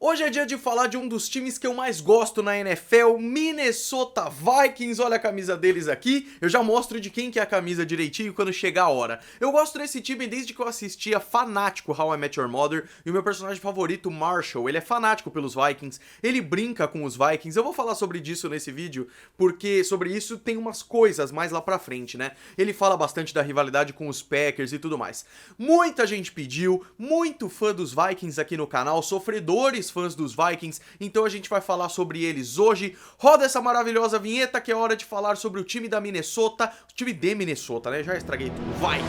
Hoje é dia de falar de um dos times que eu mais gosto na NFL, Minnesota Vikings. Olha a camisa deles aqui, eu já mostro de quem que é a camisa direitinho quando chegar a hora. Eu gosto desse time desde que eu assistia fanático How I Met Your Mother, e o meu personagem favorito, Marshall, ele é fanático pelos Vikings, ele brinca com os Vikings. Eu vou falar sobre isso nesse vídeo, porque sobre isso tem umas coisas mais lá pra frente, né? Ele fala bastante da rivalidade com os Packers e tudo mais. Muita gente pediu, muito fã dos Vikings aqui no canal, sofredores fãs dos Vikings, então a gente vai falar sobre eles hoje. Roda essa maravilhosa vinheta que é hora de falar sobre o time da Minnesota, o time de Minnesota, né? Já estraguei tudo, vai!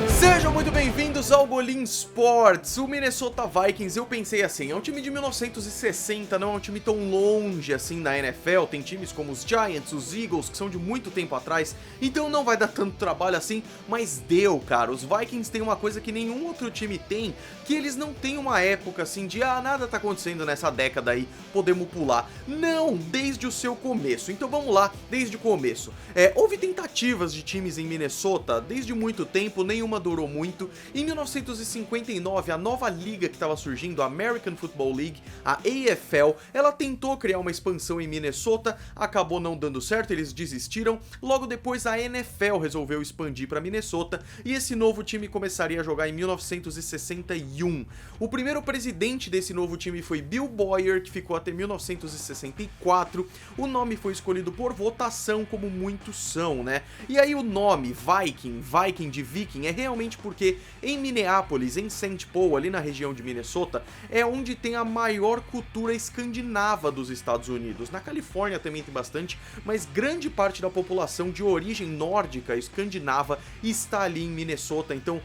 Sejam muito bem-vindos ao Golim Sports. O Minnesota Vikings, eu pensei assim, é um time de 1960, não é um time tão longe assim na NFL, tem times como os Giants, os Eagles, que são de muito tempo atrás, então não vai dar tanto trabalho assim, mas deu, cara. Os Vikings têm uma coisa que nenhum outro time tem, que eles não têm uma época assim de, nada tá acontecendo nessa década aí, podemos pular. Não, desde o seu começo. Então vamos lá, desde o começo. Houve tentativas de times em Minnesota desde muito tempo, nenhuma durou muito. Em 1959, a nova liga que estava surgindo, a American Football League, a AFL, ela tentou criar uma expansão em Minnesota, acabou não dando certo, eles desistiram. Logo depois a NFL resolveu expandir para Minnesota e esse novo time começaria a jogar em 1961. O primeiro presidente desse novo time foi Bill Boyer, que ficou até 1964. O nome foi escolhido por votação, como muitos são, né? E aí o nome Viking de Viking, é realmente porque em Minneapolis, em St. Paul, ali na região de Minnesota, é onde tem a maior cultura escandinava dos Estados Unidos. Na Califórnia também tem bastante, mas grande parte da população de origem nórdica, escandinava, está ali em Minnesota, então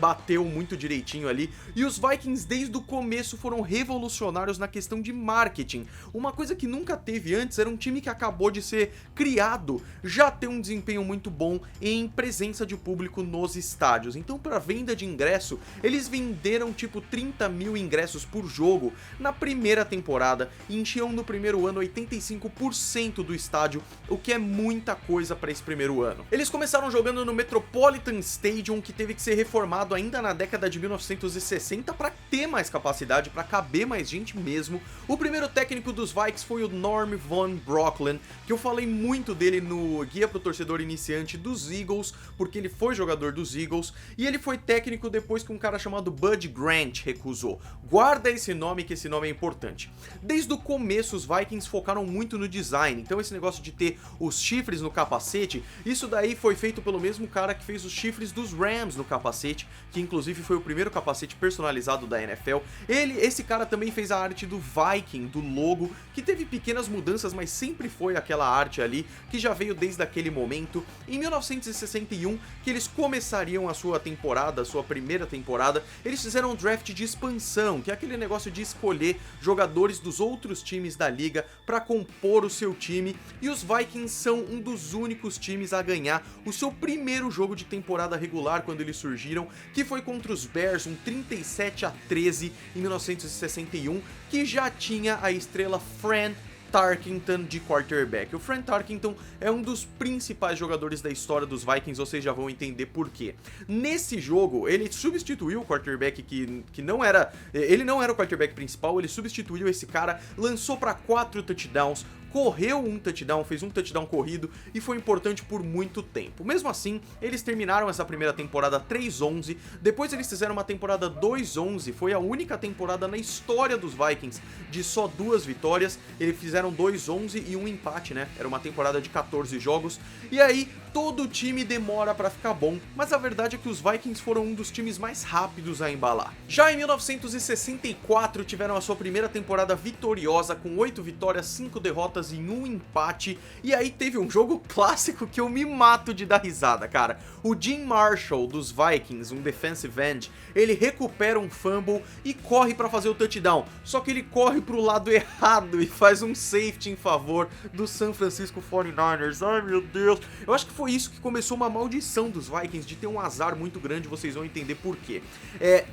bateu muito direitinho ali. E os Vikings desde o começo foram revolucionários na questão de marketing. Uma coisa que nunca teve antes, era um time que acabou de ser criado, já ter um desempenho muito bom em presença de público nos estádios. Então, para venda de ingresso, eles venderam tipo 30 mil ingressos por jogo na primeira temporada e enchiam no primeiro ano 85% do estádio, o que é muita coisa para esse primeiro ano. Eles começaram jogando no Metropolitan Stadium, que teve que ser reformado ainda na década de 1960 para ter mais capacidade, para caber mais gente mesmo. O primeiro técnico dos Vikings foi o Norm Von Brocklin, que eu falei muito dele no Guia pro Torcedor Iniciante dos Eagles, porque ele foi jogador dos Eagles, e ele foi técnico depois que um cara chamado Bud Grant recusou. Guarda esse nome, que esse nome é importante. Desde o começo os Vikings focaram muito no design, então esse negócio de ter os chifres no capacete, isso daí foi feito pelo mesmo cara que fez os chifres dos Rams no capacete, que inclusive foi o primeiro capacete personalizado da NFL. Esse cara também fez a arte do Viking, do logo, que teve pequenas mudanças, mas sempre foi aquela arte ali, que já veio desde aquele momento. Em 1961, que eles começariam a sua temporada, a sua primeira temporada, eles fizeram um draft de expansão, que é aquele negócio de escolher jogadores dos outros times da liga para compor o seu time, e os Vikings são um dos únicos times a ganhar o seu primeiro jogo de temporada regular quando eles surgiram, que foi contra os Bears, um 37-13 em 1961, que já tinha a estrela Fran Tarkenton de quarterback. O Fran Tarkenton é um dos principais jogadores da história dos Vikings, vocês já vão entender por quê. Nesse jogo, ele substituiu o quarterback que não era... Ele não era o quarterback principal, ele substituiu esse cara, lançou para 4 touchdowns, correu um touchdown, fez um touchdown corrido e foi importante por muito tempo. Mesmo assim, eles terminaram essa primeira temporada 3-11, depois eles fizeram uma temporada 2-11, foi a única temporada na história dos Vikings de só 2 vitórias, eles fizeram 2-11 e um empate, né? Era uma temporada de 14 jogos, e aí todo time demora pra ficar bom, mas a verdade é que os Vikings foram um dos times mais rápidos a embalar. Já em 1964 tiveram a sua primeira temporada vitoriosa, com 8 vitórias, 5 derrotas e um empate, e aí teve um jogo clássico que eu me mato de dar risada, cara. O Jim Marshall dos Vikings, um defensive end, ele recupera um fumble e corre pra fazer o touchdown, só que ele corre pro lado errado e faz um safety em favor do San Francisco 49ers. Ai meu Deus, eu acho que foi isso que começou uma maldição dos Vikings de ter um azar muito grande, vocês vão entender por quê.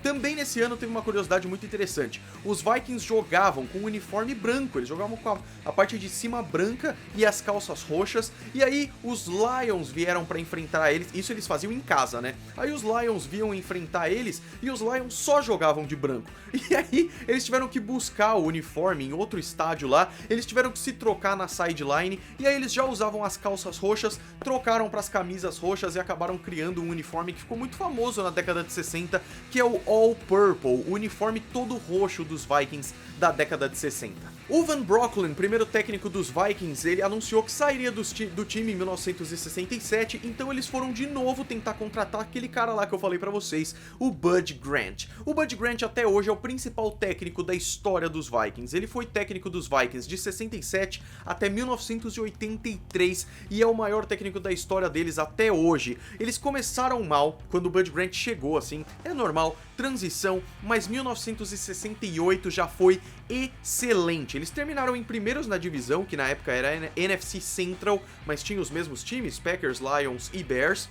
Também nesse ano teve uma curiosidade muito interessante. Os Vikings jogavam com o uniforme branco, eles jogavam com a parte de cima branca e as calças roxas, e aí os Lions vieram pra enfrentar eles, isso eles faziam em casa, né? Aí os Lions vinham enfrentar eles e os Lions só jogavam de branco. E aí eles tiveram que buscar o uniforme em outro estádio lá, eles tiveram que se trocar na sideline, e aí eles já usavam as calças roxas, trocaram para as camisas roxas e acabaram criando um uniforme que ficou muito famoso na década de 60, que é o All Purple, o uniforme todo roxo dos Vikings da década de 60. O Van Brocklin, primeiro técnico dos Vikings, ele anunciou que sairia do time em 1967, então eles foram de novo tentar contratar aquele cara lá que eu falei pra vocês, o Bud Grant. O Bud Grant até hoje é o principal técnico da história dos Vikings. Ele foi técnico dos Vikings de 67 até 1983 e é o maior técnico da história deles até hoje. Eles começaram mal quando o Bud Grant chegou, assim, é normal, transição, mas 1968 já foi excelente. Eles terminaram em primeiros na divisão, que na época era NFC Central, mas tinha os mesmos times, Packers, Lions e Bears.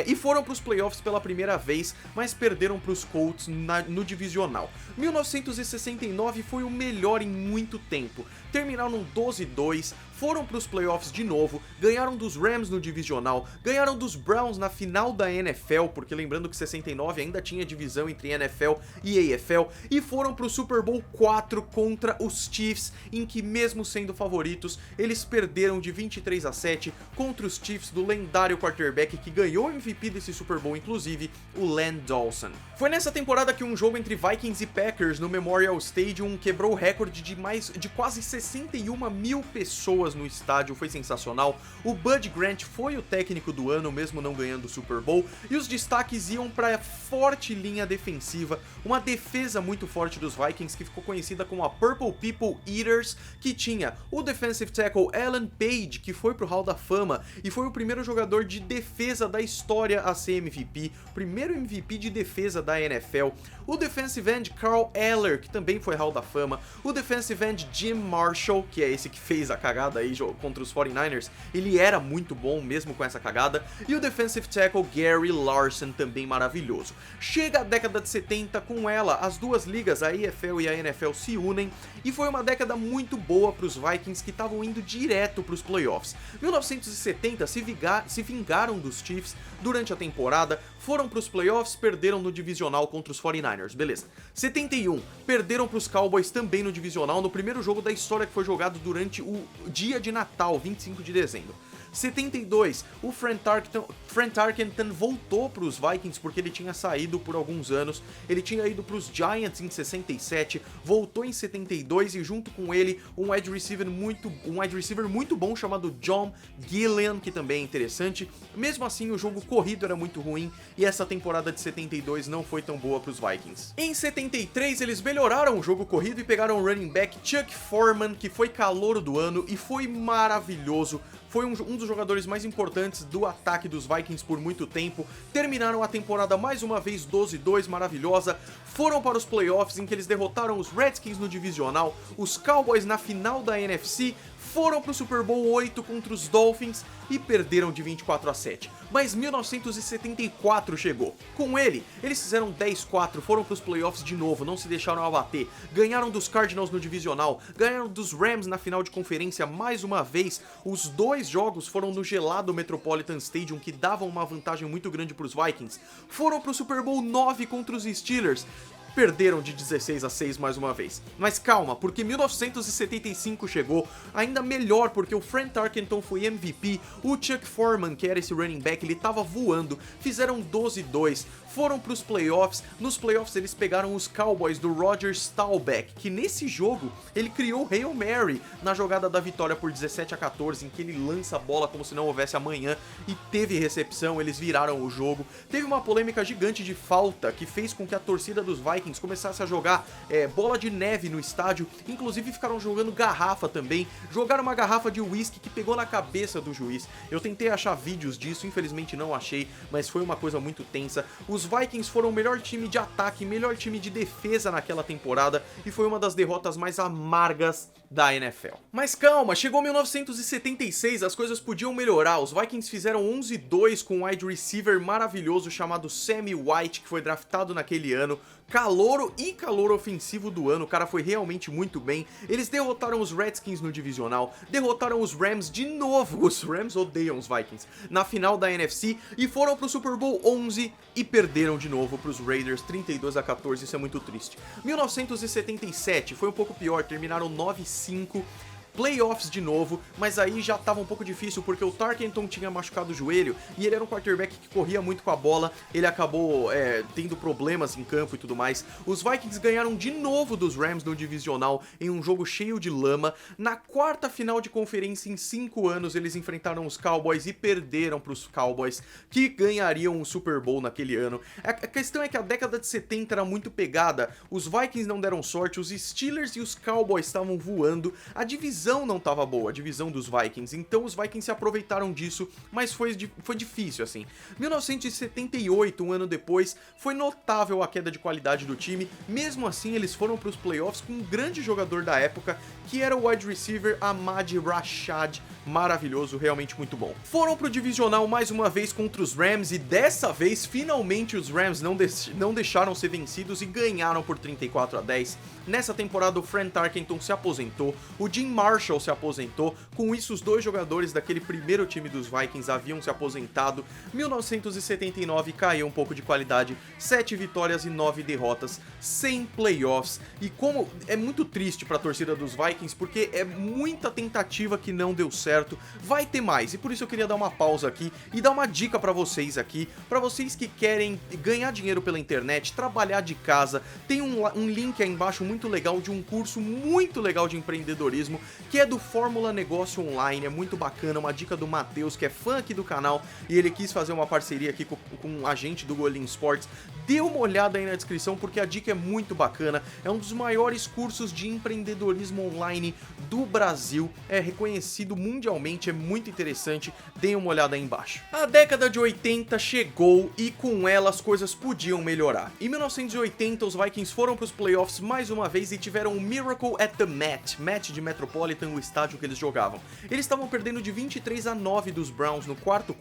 E foram para os playoffs pela primeira vez, mas perderam para os Colts no divisional. 1969 foi o melhor em muito tempo. Terminaram 12-2, foram para os playoffs de novo, ganharam dos Rams no divisional, ganharam dos Browns na final da NFL, porque lembrando que 69 ainda tinha divisão entre NFL e AFL, e foram para o Super Bowl 4 contra os Chiefs, em que mesmo sendo favoritos, eles perderam de 23-7 contra os Chiefs do lendário quarterback que ganhou o MVP desse Super Bowl, inclusive, o Len Dawson. Foi nessa temporada que um jogo entre Vikings e Packers no Memorial Stadium quebrou o recorde de quase 61 mil pessoas no estádio, foi sensacional. O Bud Grant foi o técnico do ano, mesmo não ganhando o Super Bowl, e os destaques iam para a forte linha defensiva, uma defesa muito forte dos Vikings que ficou conhecida como a Purple People Eaters, que tinha o defensive tackle Alan Page, que foi pro Hall da Fama e foi o primeiro jogador de defesa da história a ser MVP, primeiro MVP de defesa da NFL, o defensive end Carl Eller, que também foi Hall da Fama, o defensive end Jim Marshall, que é esse que fez a cagada aí contra os 49ers, ele era muito bom mesmo com essa cagada, e o defensive tackle Gary Larson, também maravilhoso. Chega a década de 70, com ela, as duas ligas, a AFL e a NFL, se unem, e foi uma década muito boa para os Vikings que estavam indo direto para os playoffs. 1970 se vingaram dos Chiefs durante a temporada, foram para os playoffs, perderam no divisional contra os 49ers, beleza. 71, perderam para os Cowboys também no divisional, no primeiro jogo da história que foi jogado durante o dia de Natal, 25 de dezembro. 72, o Fran Tarkenton voltou para os Vikings porque ele tinha saído por alguns anos, ele tinha ido para os Giants em 67, voltou em 72 e junto com ele um wide receiver muito bom chamado John Gillian, que também é interessante. Mesmo assim, o jogo corrido era muito ruim e essa temporada de 72 não foi tão boa para os Vikings. Em 73, eles melhoraram o jogo corrido e pegaram o running back Chuck Foreman, que foi calouro do ano e foi maravilhoso. Foi um dos jogadores mais importantes do ataque dos Vikings por muito tempo. Terminaram a temporada mais uma vez 12-2, maravilhosa. Foram para os playoffs em que eles derrotaram os Redskins no divisional, os Cowboys na final da NFC, foram para o Super Bowl 8 contra os Dolphins e perderam de 24-7. Mas 1974 chegou. Com ele, eles fizeram 10-4, foram para os playoffs de novo, não se deixaram abater. Ganharam dos Cardinals no divisional, ganharam dos Rams na final de conferência mais uma vez. Os dois jogos foram no gelado Metropolitan Stadium, que davam uma vantagem muito grande para os Vikings. Foram para o Super Bowl 9 contra os Steelers. Perderam de 16-6 mais uma vez. Mas calma, porque 1975 chegou, ainda melhor porque o Fran Tarkenton foi MVP, o Chuck Foreman, que era esse running back, ele tava voando, fizeram 12-2, foram pros playoffs, nos playoffs eles pegaram os Cowboys do Roger Staubach, que nesse jogo ele criou o Hail Mary na jogada da vitória por 17-14, em que ele lança a bola como se não houvesse amanhã e teve recepção, eles viraram o jogo. Teve uma polêmica gigante de falta que fez com que a torcida dos Vikings começasse a jogar bola de neve no estádio, inclusive ficaram jogando garrafa também, jogaram uma garrafa de uísque que pegou na cabeça do juiz. Eu tentei achar vídeos disso, infelizmente não achei, mas foi uma coisa muito tensa. Os Vikings foram o melhor time de ataque, melhor time de defesa naquela temporada e foi uma das derrotas mais amargas da NFL. Mas calma, chegou 1976, as coisas podiam melhorar. Os Vikings fizeram 11-2 com um wide receiver maravilhoso chamado Sammy White, que foi draftado naquele ano. Calouro e calor ofensivo do ano, o cara foi realmente muito bem. Eles derrotaram os Redskins no divisional, derrotaram os Rams de novo, os Rams odeiam os Vikings, na final da NFC e foram pro Super Bowl 11 e perderam de novo pros Raiders 32-14, isso é muito triste. 1977 foi um pouco pior, terminaram 9-5, playoffs de novo, mas aí já tava um pouco difícil porque o Tarkenton tinha machucado o joelho e ele era um quarterback que corria muito com a bola, ele acabou tendo problemas em campo e tudo mais. Os Vikings ganharam de novo dos Rams no divisional em um jogo cheio de lama. Na quarta final de conferência em 5 anos eles enfrentaram os Cowboys e perderam para os Cowboys, que ganhariam o Super Bowl naquele ano. A questão é que a década de 70 era muito pegada, os Vikings não deram sorte, os Steelers e os Cowboys estavam voando, a divisão não estava boa, a divisão dos Vikings, então os Vikings se aproveitaram disso, mas foi difícil assim. 1978, um ano depois, foi notável a queda de qualidade do time, mesmo assim eles foram para os playoffs com um grande jogador da época, que era o wide receiver Ahmad Rashad, maravilhoso, realmente muito bom. Foram pro divisional mais uma vez contra os Rams e dessa vez, finalmente os Rams não deixaram ser vencidos e ganharam por 34-10. Nessa temporada o Fran Tarkenton se aposentou, o Jim Marshall se aposentou, com isso os dois jogadores daquele primeiro time dos Vikings haviam se aposentado. 1979 caiu um pouco de qualidade, 7 vitórias e 9 derrotas, sem playoffs, e como é muito triste pra torcida dos Vikings, porque é muita tentativa que não deu certo, vai ter mais, e por isso eu queria dar uma pausa aqui e dar uma dica pra vocês aqui, pra vocês que querem ganhar dinheiro pela internet, trabalhar de casa, tem um link aí embaixo muito legal de um curso muito legal de empreendedorismo, que é do Fórmula Negócio Online, é muito bacana, uma dica do Matheus, que é fã aqui do canal, e ele quis fazer uma parceria aqui com um agente do Golim Sports. Dê uma olhada aí na descrição, porque a dica é muito bacana, é um dos maiores cursos de empreendedorismo online do Brasil, é reconhecido mundialmente, é muito interessante, dê uma olhada aí embaixo. A década de 80 chegou e com ela as coisas podiam melhorar. Em 1980 os Vikings foram para os playoffs mais uma vez e tiveram um Miracle at the Met de Metropolitan, o estádio que eles jogavam. Eles estavam perdendo de 23-9 dos Browns no quarto,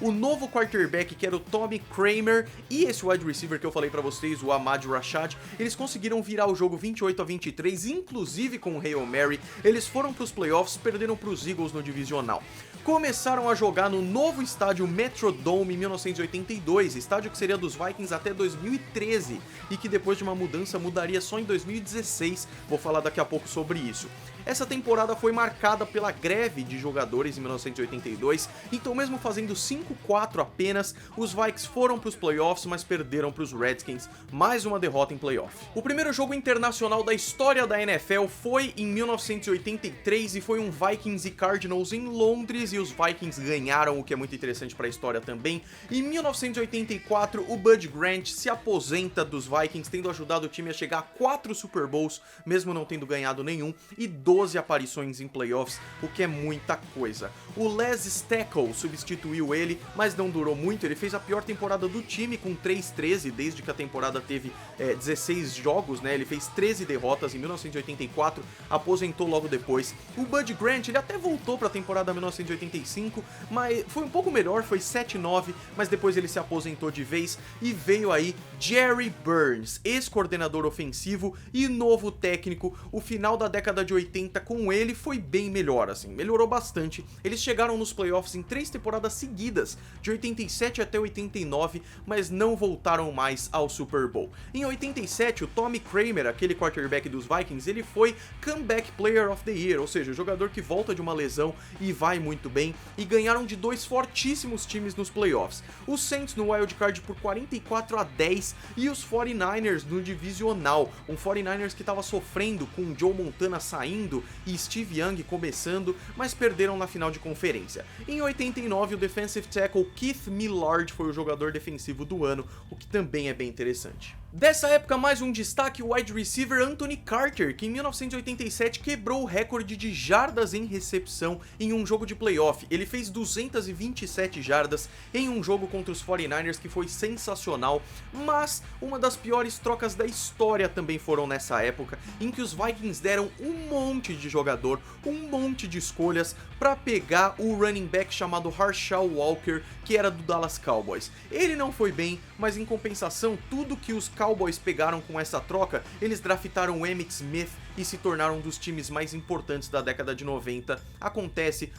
o novo quarterback, que era o Tommy Kramer, e esse wide receiver que eu falei pra vocês, o Ahmad Rashad, eles conseguiram virar o jogo 28-23, inclusive com o Hail Mary. Eles foram pros playoffs, perderam pros Eagles no divisional. Começaram a jogar no novo estádio Metrodome em 1982, estádio que seria dos Vikings até 2013 e que depois de uma mudança mudaria só em 2016, vou falar daqui a pouco sobre isso. Essa temporada foi marcada pela greve de jogadores em 1982, então mesmo fazendo 5-4 apenas, os Vikings foram para os playoffs, mas perderam para os Redskins, mais uma derrota em playoff. O primeiro jogo internacional da história da NFL foi em 1983 e foi um Vikings e Cardinals em Londres, e os Vikings ganharam, o que é muito interessante para a história também. Em 1984, o Bud Grant se aposenta dos Vikings, tendo ajudado o time a chegar a 4 Super Bowls, mesmo não tendo ganhado nenhum, e 12 aparições em playoffs, o que é muita coisa. O Les Steckel substituiu ele, mas não durou muito, ele fez a pior temporada do time com 3-13, desde que a temporada teve 16 jogos, né? Ele fez 13 derrotas em 1984, aposentou logo depois. O Bud Grant, ele até voltou para a temporada 1985, mas foi um pouco melhor, foi 7-9, mas depois ele se aposentou de vez e veio aí Jerry Burns, ex-coordenador ofensivo e novo técnico. O final da década de 80 com ele foi bem melhor, assim, melhorou bastante. Eles chegaram nos playoffs em 3 temporadas seguidas, de 87 até 89, mas não voltaram mais ao Super Bowl. Em 87, o Tommy Kramer, aquele quarterback dos Vikings, ele foi Comeback Player of the Year, ou seja, o jogador que volta de uma lesão e vai muito bem, e ganharam de 2 fortíssimos times nos playoffs. Os Saints no wildcard por 44-10 e os 49ers no divisional, um 49ers que estava sofrendo com o Joe Montana saindo e Steve Young começando, mas perderam na final de conferência. Em 89, o defensive tackle Keith Millard foi o jogador defensivo do ano, o que também é bem interessante. Dessa época, mais um destaque, o wide receiver Anthony Carter, que em 1987 quebrou o recorde de jardas em recepção em um jogo de playoff. Ele fez 227 jardas em um jogo contra os 49ers, que foi sensacional, mas uma das piores trocas da história também foram nessa época, em que os Vikings deram um monte de jogador, um monte de escolhas para pegar o running back chamado Herschel Walker, que era do Dallas Cowboys. Ele não foi bem, mas em compensação, tudo que os Cowboys pegaram com essa troca, eles draftaram o Emmitt Smith e se tornaram um dos times mais importantes da década de 90. Acontece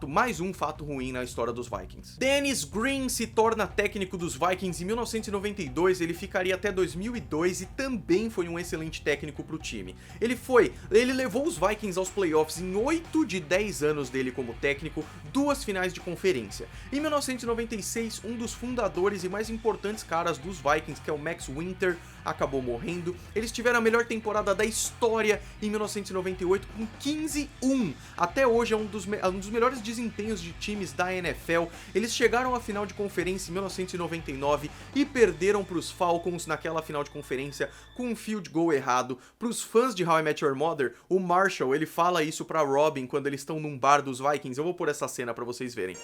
mais um fato ruim na história dos Vikings. Dennis Green se torna técnico dos Vikings em 1992, ele ficaria até 2002 e também foi um excelente técnico para o time. Ele levou os Vikings aos playoffs em 8 de 10 anos dele como técnico, 2 finais de conferência. Em 1996, um dos fundadores e mais importantes caras dos Vikings, que é o Max Winter, acabou morrendo. Eles tiveram a melhor temporada da história em 1998 com 15-1. Até hoje é um dos melhores desempenhos de times da NFL. Eles chegaram à final de conferência em 1999 e perderam para os Falcons naquela final de conferência com um field goal errado. Para os fãs de How I Met Your Mother, o Marshall, ele fala isso para Robin quando eles estão num bar dos Vikings. Eu vou pôr essa cena para vocês verem.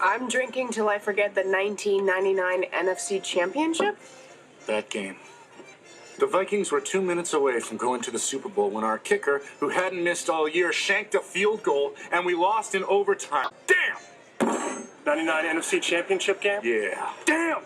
I'm drinking till I forget the 1999 NFC Championship. That game. The Vikings were 2 minutes away from going to the Super Bowl when our kicker, who hadn't missed all year, shanked a field goal and we lost in overtime. Damn! 99 NFC Championship game? Yeah. Damn!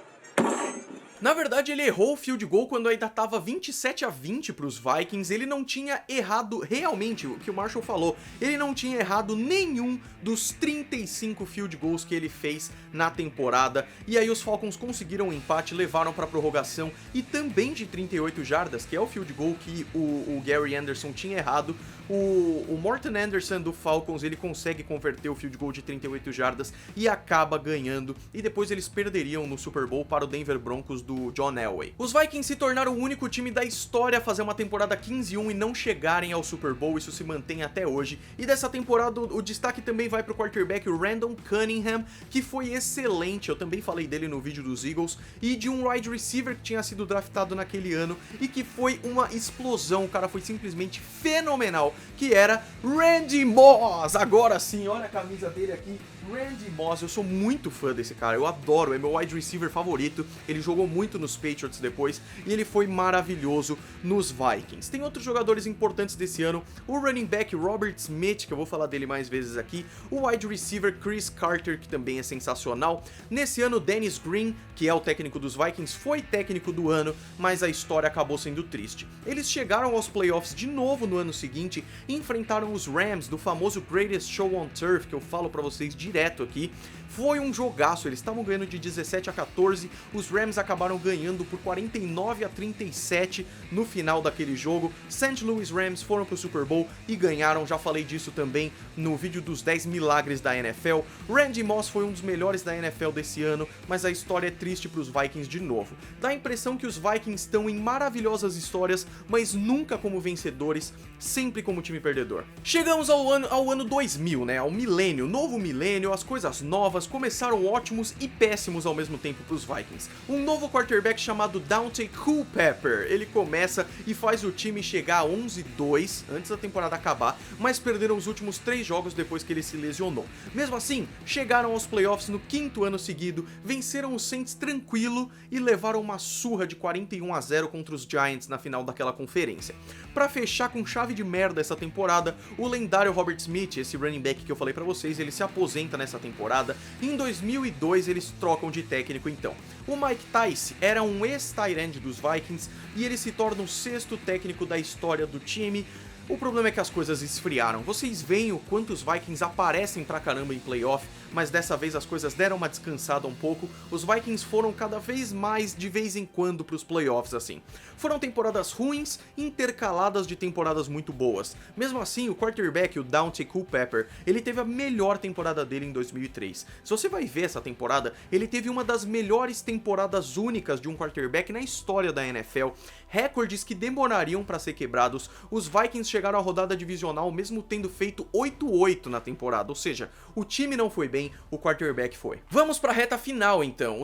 Na verdade, ele errou o field goal quando ainda estava 27-20 para os Vikings. Ele não tinha errado, realmente, o que o Marshall falou, ele não tinha errado nenhum dos 35 field goals que ele fez na temporada. E aí os Falcons conseguiram um empate, levaram para prorrogação e também de 38 jardas, que é o field goal que o Gary Anderson tinha errado. O Morten Anderson do Falcons, ele consegue converter o field goal de 38 jardas e acaba ganhando. E depois eles perderiam no Super Bowl para o Denver Broncos do John Elway. Os Vikings se tornaram o único time da história a fazer uma temporada 15-1 e não chegarem ao Super Bowl, isso se mantém até hoje. E dessa temporada o destaque também vai para o quarterback, o Randall Cunningham, que foi excelente, eu também falei dele no vídeo dos Eagles, e de um wide receiver que tinha sido draftado naquele ano e que foi uma explosão, o cara foi simplesmente fenomenal, que era Randy Moss. Agora sim, olha a camisa dele aqui, Randy Moss. Eu sou muito fã desse cara, eu adoro, é meu wide receiver favorito. Ele jogou muito nos Patriots depois e ele foi maravilhoso nos Vikings. Tem outros jogadores importantes desse ano, o running back Robert Smith, que eu vou falar dele mais vezes aqui, o wide receiver Chris Carter, que também é sensacional. Nesse ano, Dennis Green, que é o técnico dos Vikings, foi técnico do ano, mas a história acabou sendo triste. Eles chegaram aos playoffs de novo no ano seguinte e enfrentaram os Rams do famoso Greatest Show on Turf, que eu falo pra vocês direto aqui. Foi um jogaço, eles estavam ganhando de 17-14, os Rams acabaram ganhando por 49-37 no final daquele jogo. St. Louis Rams foram pro Super Bowl e ganharam, já falei disso também no vídeo dos 10 milagres da NFL. Randy Moss foi um dos melhores da NFL desse ano, mas a história é triste pros Vikings de novo. Dá a impressão que os Vikings estão em maravilhosas histórias, mas nunca como vencedores, sempre como time perdedor. Chegamos ao ano 2000, né, ao milênio, novo milênio, as coisas novas começaram ótimos e péssimos ao mesmo tempo para os Vikings. Um novo quarterback chamado Daunte Culpepper, ele começa e faz o time chegar a 11-2 antes da temporada acabar, mas perderam os últimos 3 jogos depois que ele se lesionou. Mesmo assim, chegaram aos playoffs no 5º ano seguido, venceram os Saints tranquilo e levaram uma surra de 41-0 contra os Giants na final daquela conferência. Para fechar com chave de merda essa temporada, o lendário Robert Smith, esse running back que eu falei para vocês, ele se aposenta nessa temporada. Em 2002 eles trocam de técnico então. O Mike Tice era um ex-tight end dos Vikings e ele se torna o 6º técnico da história do time. O problema é que as coisas esfriaram. Vocês veem o quanto os Vikings aparecem pra caramba em playoff, mas dessa vez as coisas deram uma descansada um pouco. Os Vikings foram cada vez mais de vez em quando pros playoffs assim. Foram temporadas ruins, intercaladas de temporadas muito boas. Mesmo assim, o quarterback, o Daunte Culpepper, ele teve a melhor temporada dele em 2003. Se você vai ver essa temporada, ele teve uma das melhores temporadas únicas de um quarterback na história da NFL. Recordes que demorariam pra ser quebrados. Os Vikings chegaram à rodada divisional mesmo tendo feito 8-8 na temporada, ou seja, o time não foi bem, o quarterback foi. Vamos pra reta final então.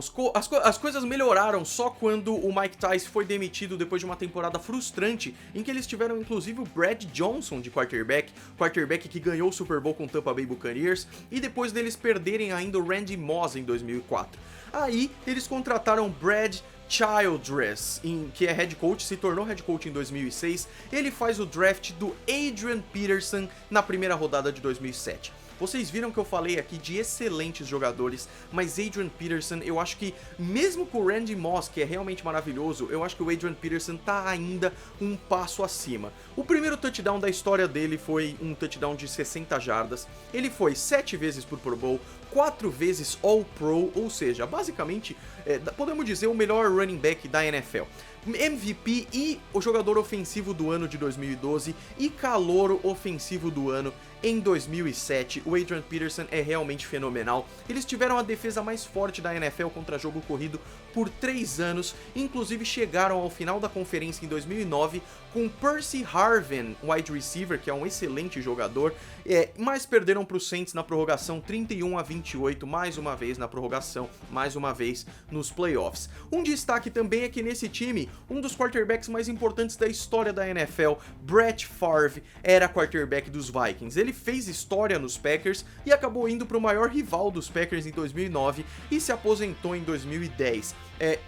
As coisas melhoraram só quando o Mike Tice foi demitido depois de uma temporada frustrante em que eles tiveram inclusive o Brad Johnson de quarterback que ganhou o Super Bowl com o Tampa Bay Buccaneers, e depois deles perderem ainda o Randy Moss em 2004. Aí eles contrataram Brad Childress, que é head coach, se tornou head coach em 2006. Ele faz o draft do Adrian Peterson na primeira rodada de 2007. Vocês viram que eu falei aqui de excelentes jogadores, mas Adrian Peterson, eu acho que mesmo com o Randy Moss, que é realmente maravilhoso, eu acho que o Adrian Peterson tá ainda um passo acima. O primeiro touchdown da história dele foi um touchdown de 60 jardas, ele foi 7 vezes pro Pro Bowl, 4 vezes All-Pro, ou seja, basicamente, podemos dizer, o melhor running back da NFL. MVP e o jogador ofensivo do ano de 2012 e calouro ofensivo do ano em 2007. O Adrian Peterson é realmente fenomenal. Eles tiveram a defesa mais forte da NFL contra jogo corrido por 3 anos, inclusive chegaram ao final da conferência em 2009 com Percy Harvin, wide receiver, que é um excelente jogador, mas perderam para os Saints na prorrogação 31-28, mais uma vez na prorrogação, mais uma vez nos playoffs. Um destaque também é que nesse time, um dos quarterbacks mais importantes da história da NFL, Brett Favre, era quarterback dos Vikings. Ele fez história nos Packers e acabou indo para o maior rival dos Packers em 2009 e se aposentou em 2010.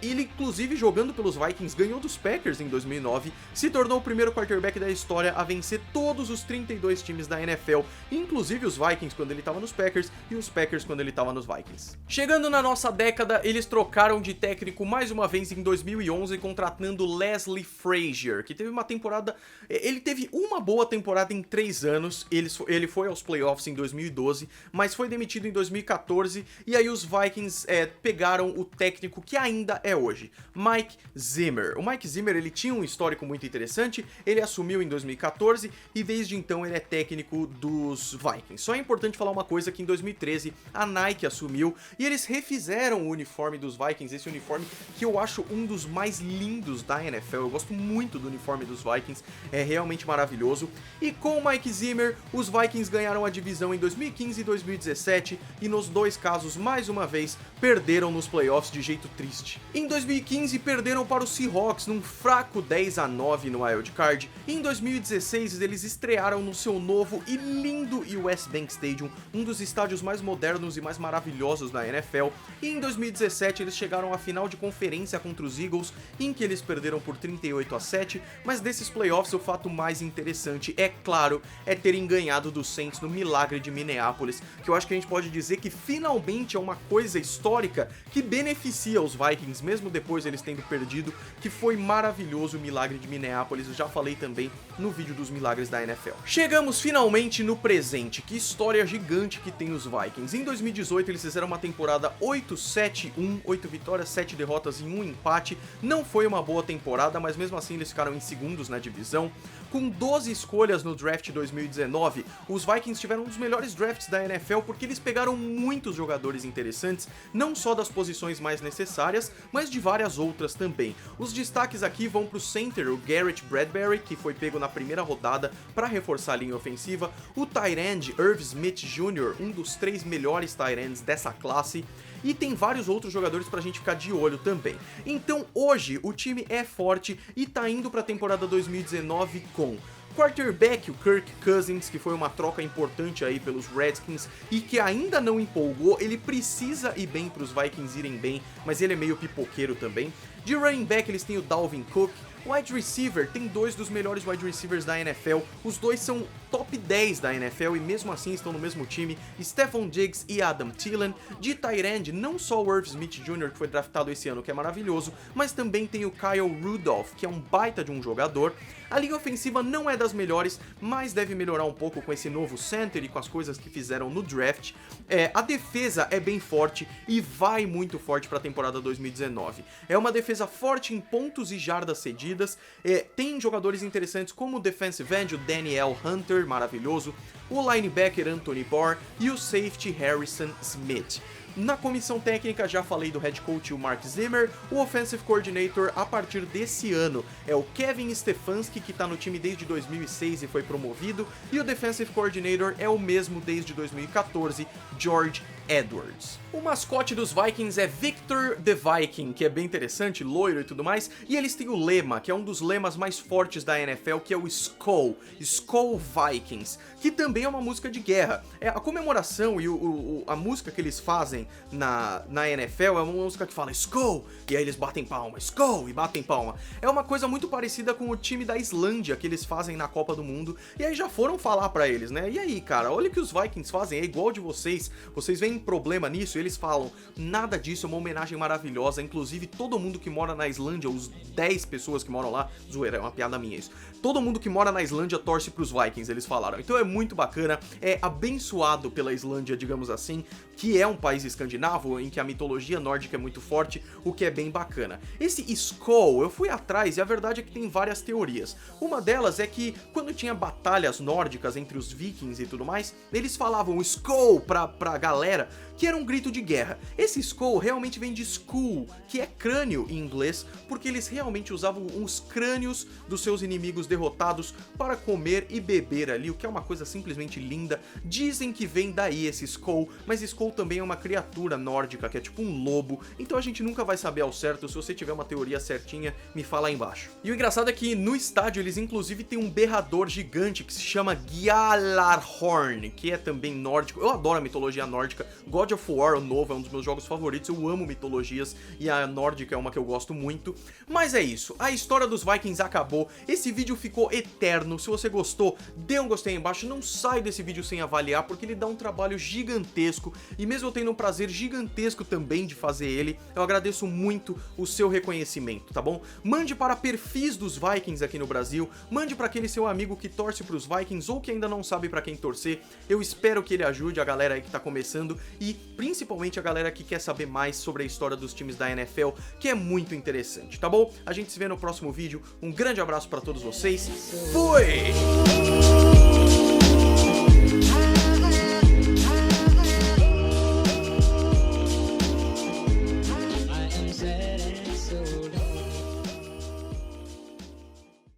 Ele, inclusive, jogando pelos Vikings, ganhou dos Packers em 2009, se tornou o primeiro quarterback da história a vencer todos os 32 times da NFL, inclusive os Vikings quando ele estava nos Packers e os Packers quando ele estava nos Vikings. Chegando na nossa década, eles trocaram de técnico mais uma vez em 2011, contratando Leslie Frazier, que teve uma temporada... Ele teve uma boa temporada em 3 anos, ele foi aos playoffs em 2012, mas foi demitido em 2014, e aí os Vikings pegaram o técnico que ainda é hoje, Mike Zimmer. O Mike Zimmer, ele tinha um histórico muito interessante, ele assumiu em 2014 e desde então ele é técnico dos Vikings. Só é importante falar uma coisa, que em 2013 a Nike assumiu e eles refizeram o uniforme dos Vikings, esse uniforme que eu acho um dos mais lindos da NFL, eu gosto muito do uniforme dos Vikings, é realmente maravilhoso. E com o Mike Zimmer, os Vikings ganharam a divisão em 2015 e 2017 e nos dois casos, mais uma vez, perderam nos playoffs de jeito triste. Em 2015 perderam para os Seahawks num fraco 10-9 no Wild Card, e em 2016 eles estrearam no seu novo e lindo US Bank Stadium, um dos estádios mais modernos e mais maravilhosos da NFL, e em 2017 eles chegaram à final de conferência contra os Eagles, em que eles perderam por 38-7, mas desses playoffs o fato mais interessante, é claro, é terem ganhado do Saints no milagre de Minneapolis, que eu acho que a gente pode dizer que finalmente é uma coisa histórica que beneficia os Vikings, mesmo depois eles tendo perdido, que foi maravilhoso o milagre de Minneapolis, eu já falei também no vídeo dos milagres da NFL. Chegamos finalmente no presente, que história gigante que tem os Vikings. Em 2018 eles fizeram uma temporada 8-7-1, 8 vitórias, 7 derrotas e 1 empate, não foi uma boa temporada, mas mesmo assim eles ficaram em segundos na divisão. Com 12 escolhas no draft 2019, os Vikings tiveram um dos melhores drafts da NFL porque eles pegaram muitos jogadores interessantes, não só das posições mais necessárias, mas de várias outras também. Os destaques aqui vão para o center, o Garrett Bradbury, que foi pego na primeira rodada para reforçar a linha ofensiva, o tight end Irv Smith Jr., um dos 3 melhores tight ends dessa classe, e tem vários outros jogadores pra gente ficar de olho também. Então hoje o time é forte e tá indo pra temporada 2019 com quarterback, o Kirk Cousins, que foi uma troca importante aí pelos Redskins e que ainda não empolgou, ele precisa ir bem para os Vikings irem bem, mas ele é meio pipoqueiro também. De running back eles têm o Dalvin Cook. Wide receiver, tem 2 dos melhores wide receivers da NFL, os dois são top 10 da NFL e mesmo assim estão no mesmo time, Stephon Diggs e Adam Thielen. De tight end, não só o Irv Smith Jr., que foi draftado esse ano, que é maravilhoso, mas também tem o Kyle Rudolph, que é um baita de um jogador. A linha ofensiva não é das melhores, mas deve melhorar um pouco com esse novo center e com as coisas que fizeram no draft. A defesa é bem forte e vai muito forte para a temporada 2019. É uma defesa forte em pontos e jardas cedidas. Tem jogadores interessantes como o defensive end, o Daniel Hunter, maravilhoso, o linebacker Anthony Barr e o safety Harrison Smith. Na comissão técnica, já falei do head coach, o Mark Zimmer. O offensive coordinator, a partir desse ano, é o Kevin Stefanski, que tá no time desde 2006 e foi promovido. E o defensive coordinator é o mesmo desde 2014, George Edwards. O mascote dos Vikings é Victor the Viking, que é bem interessante, loiro e tudo mais, e eles têm o lema, que é um dos lemas mais fortes da NFL, que é o Skol Vikings, que também é uma música de guerra. A comemoração e a música que eles fazem na NFL é uma música que fala Skol, e aí eles batem palma, Skol, e batem palma. É uma coisa muito parecida com o time da Islândia, que eles fazem na Copa do Mundo, e aí já foram falar pra eles, né? E aí, cara, olha o que os Vikings fazem, é igual de vocês veem problema nisso? Eles falam, nada disso, é uma homenagem maravilhosa, inclusive todo mundo que mora na Islândia, os 10 pessoas que moram lá, zoeira, é uma piada minha isso, todo mundo que mora na Islândia torce pros Vikings, eles falaram, então é muito bacana, é abençoado pela Islândia, digamos assim, que é um país escandinavo, em que a mitologia nórdica é muito forte, o que é bem bacana. Esse Skol, eu fui atrás e a verdade é que tem várias teorias, uma delas é que quando tinha batalhas nórdicas entre os vikings e tudo mais, eles falavam Skol pra galera, que era um grito de guerra. Esse Skol realmente vem de skull, que é crânio em inglês, porque eles realmente usavam os crânios dos seus inimigos derrotados para comer e beber ali, o que é uma coisa simplesmente linda. Dizem que vem daí esse Skol, mas Skol também é uma criatura nórdica, que é tipo um lobo, então a gente nunca vai saber ao certo. Se você tiver uma teoria certinha, me fala aí embaixo. E o engraçado é que no estádio eles inclusive têm um berrador gigante que se chama Gjallarhorn, que é também nórdico. Eu adoro a mitologia nórdica, God of War, o novo, é um dos meus jogos favoritos, eu amo mitologias e a nórdica é uma que eu gosto muito. Mas é isso, a história dos Vikings acabou, esse vídeo ficou eterno. Se você gostou, dê um gostei aí embaixo, não sai desse vídeo sem avaliar, porque ele dá um trabalho gigantesco, e mesmo eu tendo um prazer gigantesco também de fazer ele, eu agradeço muito o seu reconhecimento, tá bom? Mande para perfis dos Vikings aqui no Brasil, mande para aquele seu amigo que torce pros Vikings ou que ainda não sabe para quem torcer, eu espero que ele ajude a galera aí que tá começando e principalmente a galera que quer saber mais sobre a história dos times da NFL, que é muito interessante, tá bom? A gente se vê no próximo vídeo, um grande abraço pra todos vocês, fui!